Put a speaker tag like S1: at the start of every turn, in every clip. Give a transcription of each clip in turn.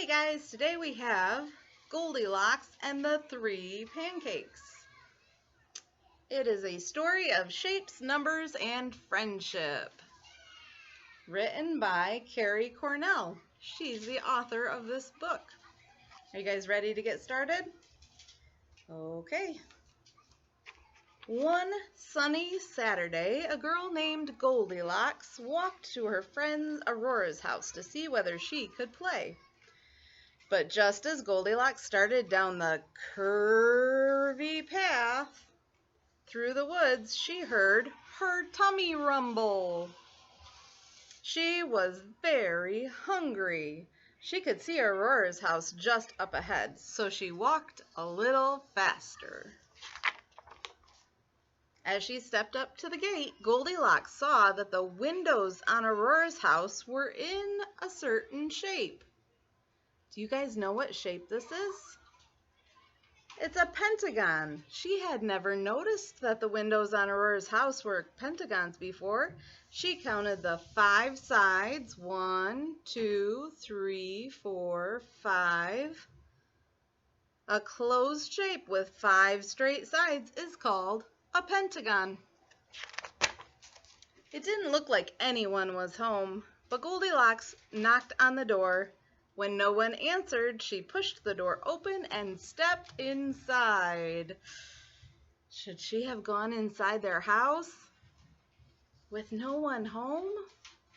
S1: Hey guys, today we have Goldilocks and the Three Pancakes. It is a story of shapes, numbers, and friendship. Written by Carrie Cornell. She's the author of this book. Are you guys ready to get started? Okay. One sunny Saturday, a girl named Goldilocks walked to her friend Aurora's house to see whether she could play. But just as Goldilocks started down the curvy path through the woods, she heard her tummy rumble. She was very hungry. She could see Aurora's house just up ahead, so she walked a little faster. As she stepped up to the gate, Goldilocks saw that the windows on Aurora's house were in a certain shape. Do you guys know what shape this is? It's a pentagon. She had never noticed that the windows on Aurora's house were pentagons before. She counted the 5 sides. 1, 2, 3, 4, 5. A closed shape with 5 straight sides is called a pentagon. It didn't look like anyone was home, but Goldilocks knocked on the door. When no one answered, she pushed the door open and stepped inside. Should she have gone inside their house with no one home?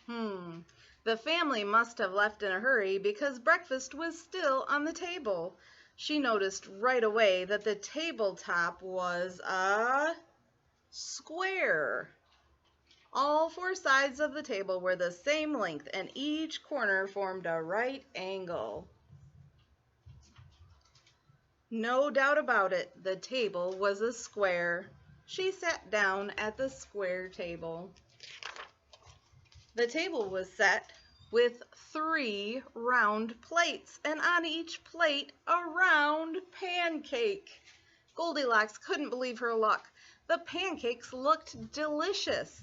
S1: The family must have left in a hurry because breakfast was still on the table. She noticed right away that the tabletop was a square. All 4 sides of the table were the same length, and each corner formed a right angle. No doubt about it, the table was a square. She sat down at the square table. The table was set with 3 round plates, and on each plate a round pancake. Goldilocks couldn't believe her luck. The pancakes looked delicious.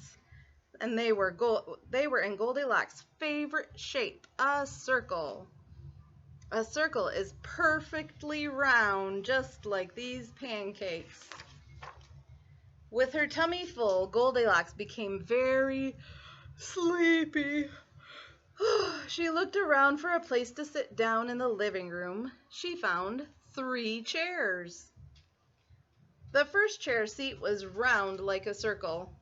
S1: And they were in Goldilocks' favorite shape, a circle. A circle is perfectly round, just like these pancakes. With her tummy full, Goldilocks became very sleepy. She looked around for a place to sit down in the living room. She found 3 chairs. The first chair seat was round like a circle.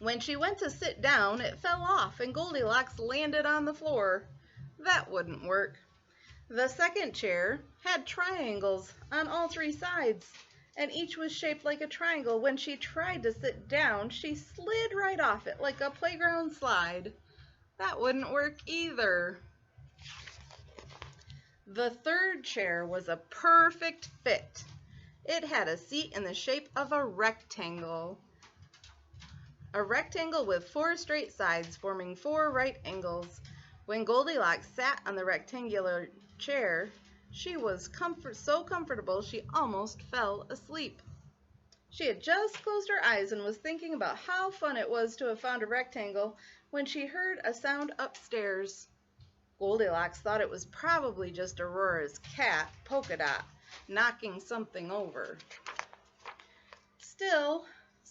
S1: When she went to sit down, it fell off and Goldilocks landed on the floor. That wouldn't work. The second chair had triangles on all 3 sides, and each was shaped like a triangle. When she tried to sit down, she slid right off it like a playground slide. That wouldn't work either. The third chair was a perfect fit. It had a seat in the shape of a rectangle. A rectangle with 4 straight sides forming 4 right angles. When Goldilocks sat on the rectangular chair, she was so comfortable she almost fell asleep. She had just closed her eyes and was thinking about how fun it was to have found a rectangle when she heard a sound upstairs. Goldilocks thought it was probably just Aurora's cat, Polka Dot, knocking something over. Still,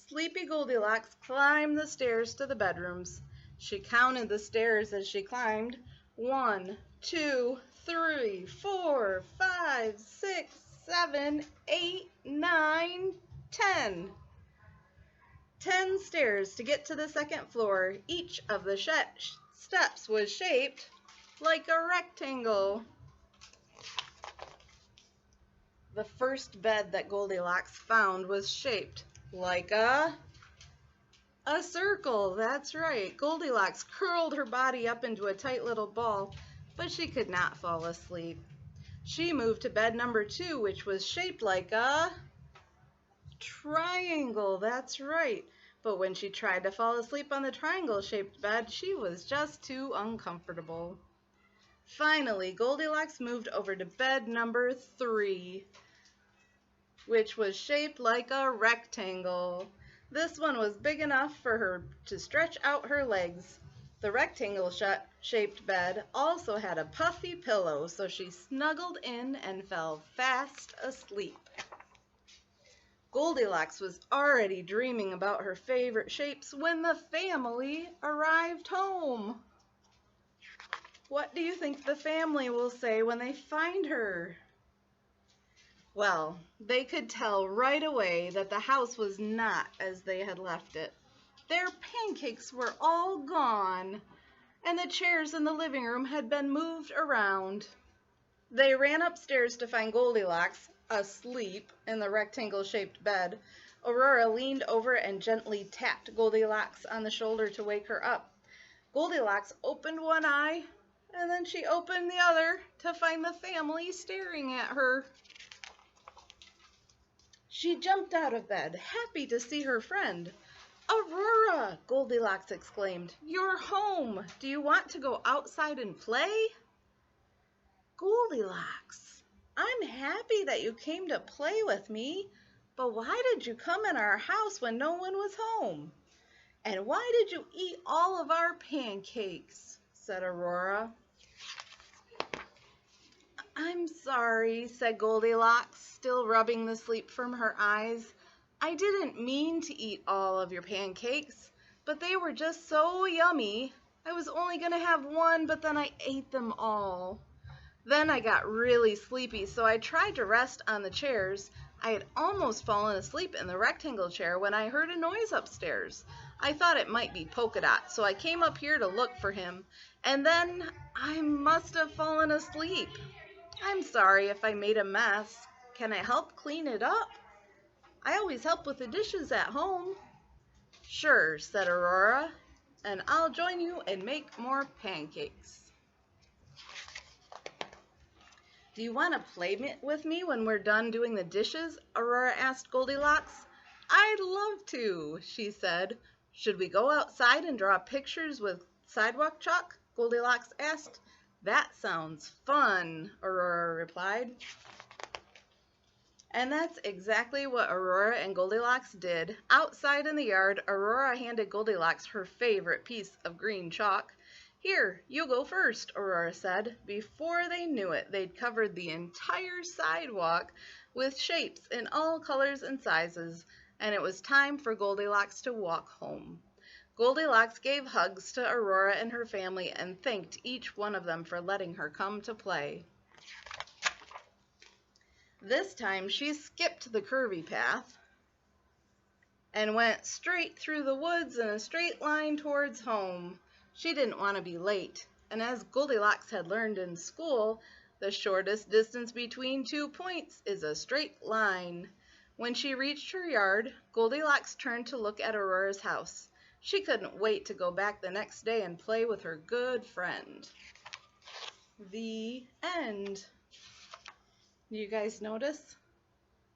S1: sleepy Goldilocks climbed the stairs to the bedrooms. She counted the stairs as she climbed. 1, 2, 3, 4, 5, 6, 7, 8, 9, 10. 10 stairs to get to the second floor. Each of the steps was shaped like a rectangle. The first bed that Goldilocks found was shaped like a circle. That's right. Goldilocks curled her body up into a tight little ball, but she could not fall asleep. She moved to bed number 2, which was shaped like a triangle. That's right. But when she tried to fall asleep on the triangle-shaped bed, she was just too uncomfortable. Finally, Goldilocks moved over to bed number 3, which was shaped like a rectangle. This one was big enough for her to stretch out her legs. The rectangle-shaped bed also had a puffy pillow, so she snuggled in and fell fast asleep. Goldilocks was already dreaming about her favorite shapes when the family arrived home. What do you think the family will say when they find her? Well, they could tell right away that the house was not as they had left it. Their pancakes were all gone, and the chairs in the living room had been moved around. They ran upstairs to find Goldilocks asleep in the rectangle-shaped bed. Aurora leaned over and gently tapped Goldilocks on the shoulder to wake her up. Goldilocks opened one eye, and then she opened the other to find the family staring at her. She jumped out of bed, happy to see her friend. "Aurora!" Goldilocks exclaimed. "You're home! Do you want to go outside and play?" "Goldilocks, I'm happy that you came to play with me, but why did you come in our house when no one was home? And why did you eat all of our pancakes?" said Aurora. "I'm sorry," said Goldilocks, still rubbing the sleep from her eyes. "I didn't mean to eat all of your pancakes, but they were just so yummy. I was only going to have one, but then I ate them all. Then I got really sleepy, so I tried to rest on the chairs. I had almost fallen asleep in the rectangle chair when I heard a noise upstairs. I thought it might be Polka Dot, so I came up here to look for him, and then I must have fallen asleep. I'm sorry if I made a mess. Can I help clean it up? I always help with the dishes at home." "Sure," said Aurora, "and I'll join you and make more pancakes." "Do you want to play with me when we're done doing the dishes?" Aurora asked Goldilocks. "I'd love to," she said. "Should we go outside and draw pictures with sidewalk chalk?" Goldilocks asked. "That sounds fun," Aurora replied. And that's exactly what Aurora and Goldilocks did. Outside in the yard, Aurora handed Goldilocks her favorite piece of green chalk. "Here, you go first," Aurora said. Before they knew it, they'd covered the entire sidewalk with shapes in all colors and sizes, and it was time for Goldilocks to walk home. Goldilocks gave hugs to Aurora and her family and thanked each one of them for letting her come to play. This time she skipped the curvy path and went straight through the woods in a straight line towards home. She didn't want to be late, and as Goldilocks had learned in school, the shortest distance between 2 points is a straight line. When she reached her yard, Goldilocks turned to look at Aurora's house. She couldn't wait to go back the next day and play with her good friend. The end. You guys notice?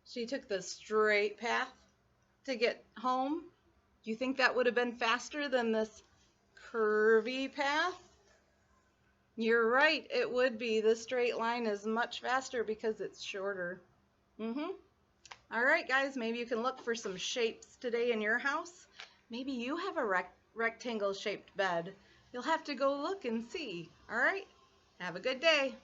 S1: She took the straight path to get home. Do you think that would have been faster than this curvy path? You're right, it would be. The straight line is much faster because it's shorter. All right, guys, maybe you can look for some shapes today in your house. Maybe you have a rectangle-shaped bed. You'll have to go look and see. All right, have a good day.